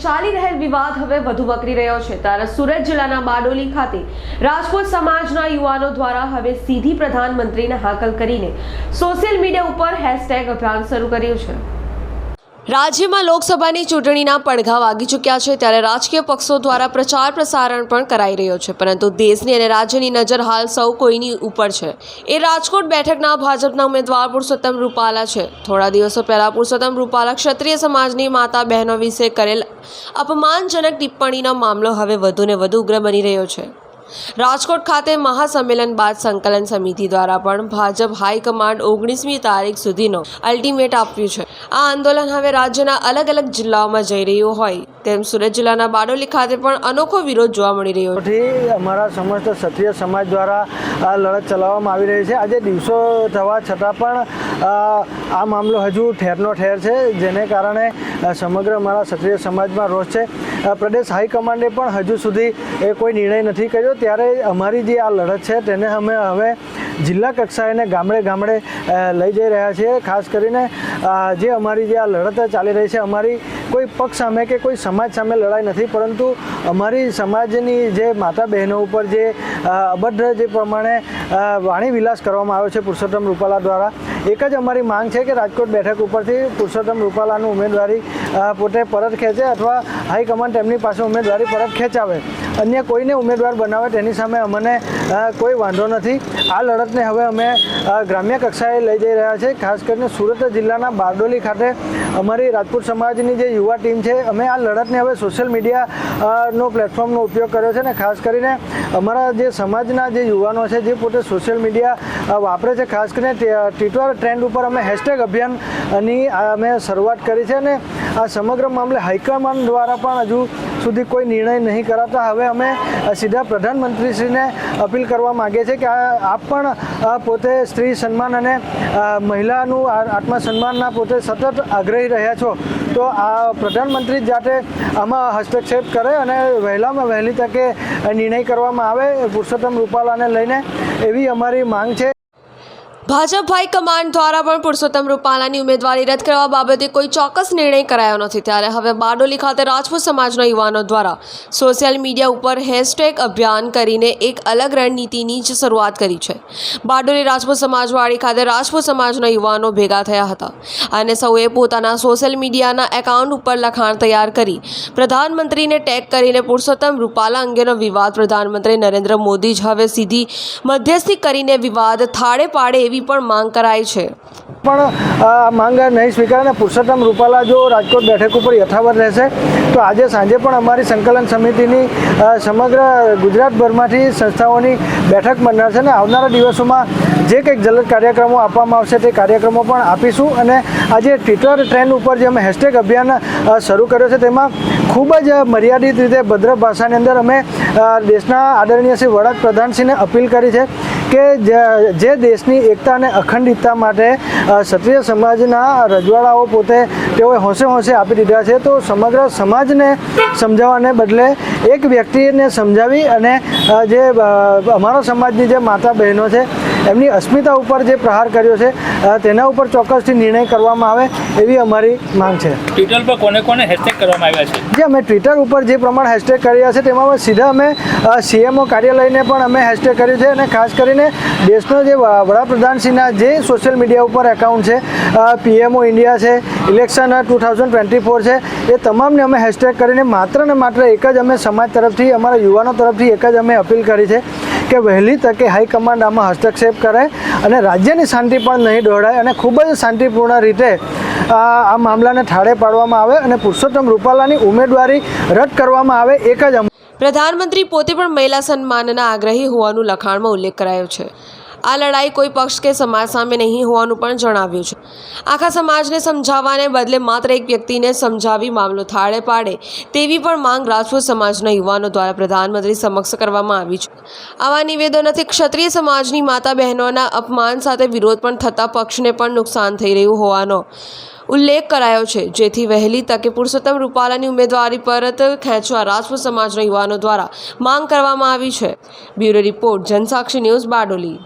ચાલી રહેલ વિવાદ હવે વધુ વકરી રહ્યો છે ત્યારે સુરત જિલ્લાના બારડોલી ખાતે રાજપૂત સમાજના યુવાનો દ્વારા હવે સીધી પ્રધાનમંત્રીને હાકલ કરીને સોશિયલ મીડિયા ઉપર હેશટેગ અભિયાન શરૂ કર્યું છે। રાજ્યમાં લોકસભાની ચૂંટણીના પડઘા વાગી ચૂક્યા છે ત્યારે રાજકીય પક્ષો દ્વારા પ્રચાર પ્રસારણ પણ કરાઈ રહ્યો છે, પરંતુ દેશની અને રાજ્યની નજર હાલ સૌ કોઈની ઉપર છે। એ રાજકોટ બેઠકના ભાજપના ઉમેદવાર પુરુષોત્તમ રૂપાલા છે। થોડા દિવસો પહેલા પુરુષોત્તમ રૂપાલા ક્ષત્રિય સમાજની માતા બહેનો વિશે કરેલ અપમાનજનક ટિપ્પણીનો મામલો હવે વધુને વધુ ઉગ્ર બની રહ્યો છે। રાજકોટ ખાતે મહાસંમેલન બાદ સંકલન સમિતિ દ્વારા પણ ભાજપ હાઈકમાન્ડ 19મી તારીખ સુધીનો અલ્ટિમેટ આપ્યું છે। આ આંદોલન હવે રાજ્યના અલગ અલગ જિલ્લાઓમાં જઈ રહ્યું હોય તેમ સુરત જિલ્લાના બારડોલી ખાતે પણ અનોખો વિરોધ જોવા મળી રહ્યો છે। અમારા સમસ્ત ક્ષત્રિય સમાજ દ્વારા આ લડત ચલાવવામાં આવી રહી છે। આજે દિવસો થવા છતાં પણ આ મામલો હજુ ઠેરનો ઠેર છે, જેને કારણે સમગ્ર અમારા ક્ષત્રિય સમાજમાં રોષ છે। પ્રદેશ હાઈકમાન્ડે પણ હજુ સુધી કોઈ નિર્ણય નથી કર્યો, ત્યારે અમારી જે આ લડત છે તેને અમે હવે જિલ્લા કક્ષાએ ને ગામડે ગામડે લઈ જઈ રહ્યા છીએ। ખાસ કરીને જે અમારી જે આ લડત ચાલી રહી છે, અમારી કોઈ પક્ષ સામે કે કોઈ સમાજ સામે લડાઈ નથી, પરંતુ અમારી સમાજની જે માતા બહેનો ઉપર જે અભદ્ર જે પ્રમાણે વાણી વિલાસ કરવામાં આવ્યો છે પુરુષોત્તમ રૂપાલા દ્વારા, એક જ અમારી માંગ છે કે રાજકોટ બેઠક ઉપરથી પુરુષોત્તમ રૂપાલાનું ઉમેદવારી પોતે પરત ખેંચે અથવા હાઈકમાન્ડ તેમની પાસે ઉમેદવારી પરત ખેંચાવે। અન્ય કોઈને ઉમેદવાર બનાવે તેની સામે અમને કોઈ વાંધો નથી। આ લડતને હવે અમે ગ્રામ્ય કક્ષાએ લઈ જઈ રહ્યા છીએ। ખાસ કરીને સુરત જિલ્લાના બારડોલી ખાતે અમારી રાજપૂત સમાજની જે યુવા ટીમ છે, અમે આ લડતને હવે સોશિયલ મીડિયાનો પ્લેટફોર્મનો ઉપયોગ કર્યો છે ને ખાસ કરીને અમારા જે સમાજના જે યુવાનો છે જે પોતે સોશિયલ મીડિયા વાપરે છે, ખાસ કરીને ટ્વિટર ટ્રેન્ડ ઉપર અમે હેશટેગ અભિયાનની અમે શરૂઆત કરી છે અને આ સમગ્ર મામલે હાઈકમાન્ડ દ્વારા પણ હજુ સુધી કોઈ નિર્ણય નહીં કરાતા હવે અમે સીધા પ્રધાનમંત્રીશ્રીને અપીલ કરવા માગીએ છીએ કે આપ પણ પોતે સ્ત્રી સન્માન અને મહિલાનું આત્મસન્માનના પોતે સતત આગ્રહી રહ્યા છો, તો આ પ્રધાનમંત્રી જાતે આમાં હસ્તક્ષેપ કરે અને વહેલામાં વહેલી તકે નિર્ણય કરવામાં આવે પુરુષોત્તમ રૂપાલાને લઈને, એવી અમારી માંગ છે। ભાજપ હાઈકમાન્ડ દ્વારા પણ પુરુષોત્તમ રૂપાલાની ઉમેદવારી રદ કરવા બાબતે કોઈ ચોક્કસ નિર્ણય કરાયો નથી, ત્યારે હવે બારડોલી ખાતે રાજપૂત સમાજના યુવાનો દ્વારા સોશિયલ મીડિયા ઉપર હેશટેગ અભિયાન કરીને એક અલગ રણનીતિની જ શરૂઆત કરી છે। બારડોલી રાજપૂત સમાજવાડી ખાતે રાજપૂત સમાજના યુવાનો ભેગા થયા હતા અને સૌએ પોતાના સોશિયલ મીડિયાના એકાઉન્ટ ઉપર લખાણ તૈયાર કરી પ્રધાનમંત્રીને ટેગ કરીને પુરુષોત્તમ રૂપાલા અંગેનો વિવાદ પ્રધાનમંત્રી નરેન્દ્ર મોદી જ હવે સીધી મધ્યસ્થી કરીને વિવાદ થાળે પાડે એવી પણ માંગ કરાઈ છે, પણ આ માંગ નહીં સ્વીકારે અને પુરુષોત્તમ રૂપાલા જો રાજકોટ બેઠક ઉપર યથાવત રહેશે તો આજે સાંજે પણ અમારી સંકલન સમિતિની સમગ્ર ગુજરાતભરમાંથી સંસ્થાઓની બેઠક મળનાર છે અને આવનારા દિવસોમાં જે કંઈક જલદ કાર્યક્રમો આપવામાં આવશે તે કાર્યક્રમો પણ આપીશું। અને આજે ટ્વિટર ટ્રેન્ડ ઉપર જે અમે હેશટેગ અભિયાન શરૂ કર્યો છે તેમાં ખૂબ જ મર્યાદિત રીતે ભદ્ર ભાષાની અંદર અમે દેશના આદરણીય શ્રી વડાપ્રધાનશ્રીને અપીલ કરી છે કે જે દેશની એકતા અને અખંડિતતા માટે ક્ષત્રિય સમાજના રજવાડાઓ પોતે તેઓએ હોંશે હોંશે આપી દીધા છે, તો સમગ્ર સમાજને સમજાવવાને બદલે એક વ્યક્તિને સમજાવી અને જે અમારા સમાજની જે માતા બહેનો છે એમની અસ્મિતા ઉપર જે પ્રહાર કર્યો છે તેના ઉપર ચોક્કસથી નિર્ણય કરવામાં આવે એવી અમારી માંગ છે। ટ્વિટર પર કોને કોને હેશટેગ કરવામાં આવ્યા છે? જે અમે ટ્વિટર ઉપર જે પ્રમાણે હેશટેગ કર્યા છે તેમાં સીધા અમે CMO કાર્યાલયને પણ અમે હેશટેગ કર્યું છે અને ખાસ કરીને દેશનો જે વડાપ્રધાનશ્રીના જે સોશિયલ મીડિયા ઉપર એકાઉન્ટ છે, PMO ઇન્ડિયા છે, ઇલેક્શન 2024 છે, એ તમામને અમે હેશટેગ કરીને માત્ર ને માત્ર એક જ અમે સમાજ તરફથી અમારા યુવાનો તરફથી એક જ અમે અપીલ કરી છે કે વહેલી તકે હાઈકમાન્ડ આમાં હસ્તક્ષેપ કરે અને રાજ્યની શાંતિ પણ નહીં દોહરાય અને ખૂબ જ શાંતિપૂર્ણ રીતે આ મામલાને ઠાળે પાડવામાં આવે અને પુરુષોત્તમ રૂપાલાની ઉમેદવારી રદ કરવામાં આવે, એક જ પ્રધાનમંત્રી પોતે પણ મહિલા સન્માનના આગ્રહી હોવાનું લખાણમાં ઉલ્લેખ કરાયો છે। આ લડાઈ કોઈ પક્ષ કે સમાજ સામે નહીં હોવાનું પણ જણાવ્યું છે। આખા સમાજને સમજાવવાને બદલે માત્ર એક વ્યક્તિને સમજાવી મામલો થાળે પાડે તેવી પણ માંગ રાજપૂત સમાજના યુવાનો દ્વારા પ્રધાનમંત્રી સમક્ષ કરવામાં આવી છે। આવા નિવેદનોથી ક્ષત્રિય સમાજની માતા બહેનોના અપમાન સાથે વિરોધ પણ થતા પક્ષને પણ નુકસાન થઈ રહ્યું હોવાનો ઉલ્લેખ કરાયો છે, જેથી વહેલી તકે પુરુષોત્તમ રૂપાલાની ઉમેદવારી પરત ખેંચવા રાજપૂત સમાજના યુવાનો દ્વારા માંગ કરવામાં આવી છે। Bureau report, Jansakshi news, Bardoli.